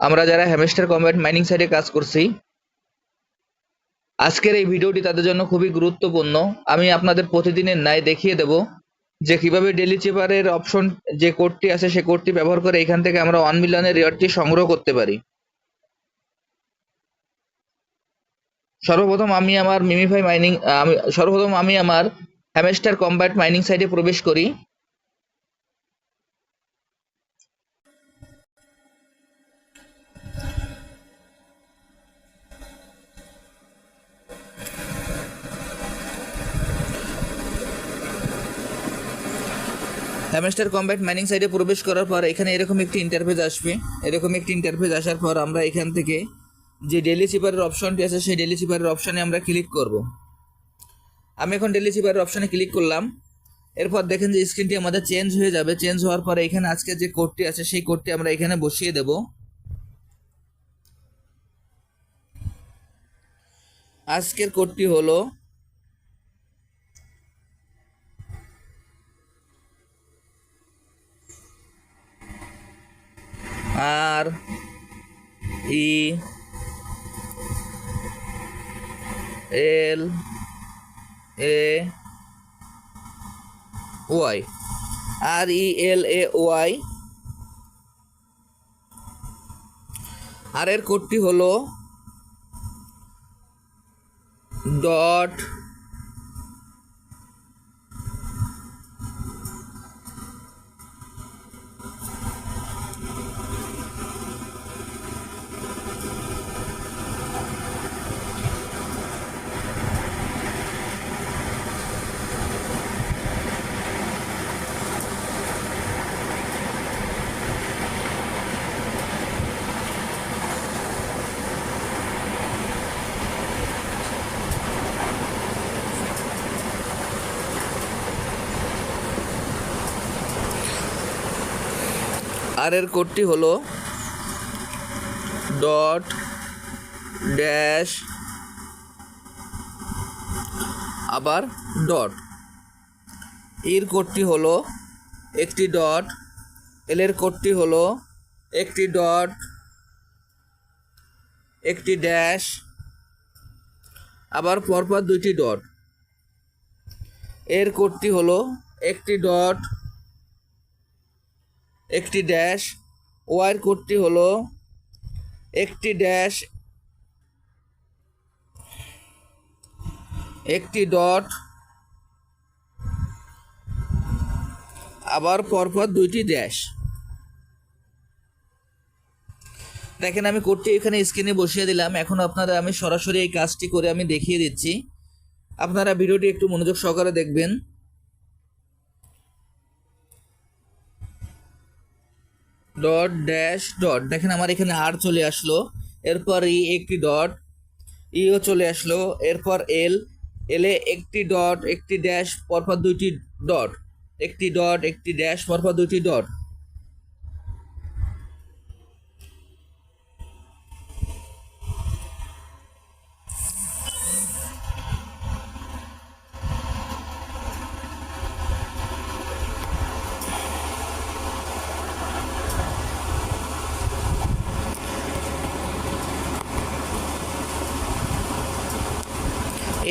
আমরা যারা hamster combat mining সাইটে কাজ করছি, আজকের এই ভিডিওটি তাদের জন্য খুবই গুরুত্বপূর্ণ। আমি আপনাদের প্রতিদিনের ন্যায় দেখিয়ে দেব যে কিভাবে ডেলি চিপারের অপশন যে কোডটি আছে সেই কোডটি ব্যবহার করে এখান থেকে আমরা 1 মিলিয়নের রিওয়ার্ডটি সংগ্রহ করতে পারি। সর্বপ্রথম আমি আমার হ্যামস্টার কম্ব্যাট মাইনিং সাইটে প্রবেশ করি। হ্যামস্টার কম্ব্যাট মাইনিং সাইটে প্রবেশ করার পর এখানে এরকম একটি ইন্টারফেস আসবে। এরকম একটি ইন্টারফেস আসার পর আমরা এখান থেকে যে ডেলি চিপারের অপশনটি আছে সেই ডেলি চিপারের অপশনে আমরা ক্লিক করব। আমি এখন ডেলি চিপারের অপশনে ক্লিক করলাম। এরপর দেখেন যে স্ক্রিনটি আমাদের চেঞ্জ হয়ে যাবে। চেঞ্জ হওয়ার পরে এখানে আজকে যে কোডটি আছে সেই কোডটি আমরা এখানে বসিয়ে দেব। আজকের কোডটি হলো RELAY আর এর কোডটি হলো ডট আর এর কোডটি হলো ডট ড্যাশ আবার ডট। এর কোডটি হলো একটি ডট। এল এর কোডটি হলো একটি ডট একটি ড্যাশ আবার পরপর দুইটি ডট। এর কোডটি হলো একটি ডট একটি ড্যাশ। ওয়াইয়ের কোডটি হলো একটি ড্যাশ একটি ডট আবার পরপর দুইটি ড্যাশ। দেখেন আমি কোডটি এখানে স্ক্রিনে বসিয়ে দিলাম। এখন আপনারা আমি সরাসরি এই কাজটি করে আমি দেখিয়ে দিচ্ছি। আপনারা ভিডিওটি একটু মনোযোগ সহকারে দেখবেন। ডট ড্যাশ ডট, দেখেন আমার এখানে আর চলে আসলো। এরপর একটি ডট, ইও চলে আসলো। এরপর এলে একটি ডট একটি ড্যাশ পরপর দুইটি ডট, একটি ডট একটি ড্যাশ পরপর দুইটি ডট।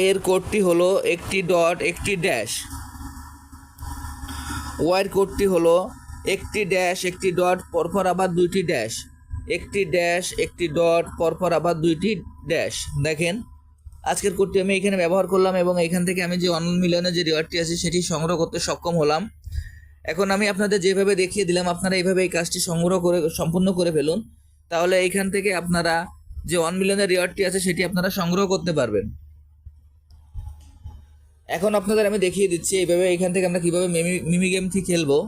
এর কোডটি হলো একটি ডট একটি ড্যাশ। ওয়াইয়ের কোডটি হলো একটি ড্যাশ একটি ডট পরপর আবার দুইটি ড্যাশ, একটি ড্যাশ একটি ডট পরপর আবার দুইটি ড্যাশ। দেখেন আজকের কোডটি আমি এখানে ব্যবহার করলাম এবং এখান থেকে আমি যে 1 মিলিয়নের যে রিওয়ার্ডটি আছে সেটি সংগ্রহ করতে সক্ষম হলাম। এখন আমি আপনাদের যেভাবে দেখিয়ে দিলাম আপনারা এইভাবে এই কাজটি সম্পূর্ণ করে ফেলুন। তাহলে এইখান থেকে আপনারা যে 1 মিলিয়নের রিওয়ার্ডটি আছে সেটি আপনারা সংগ্রহ করতে পারবেন। এখন আপনাদের আমি দেখিয়ে দিচ্ছি এইভাবে এখান থেকে আমরা কিভাবে মিমি গেমটি খেলবো।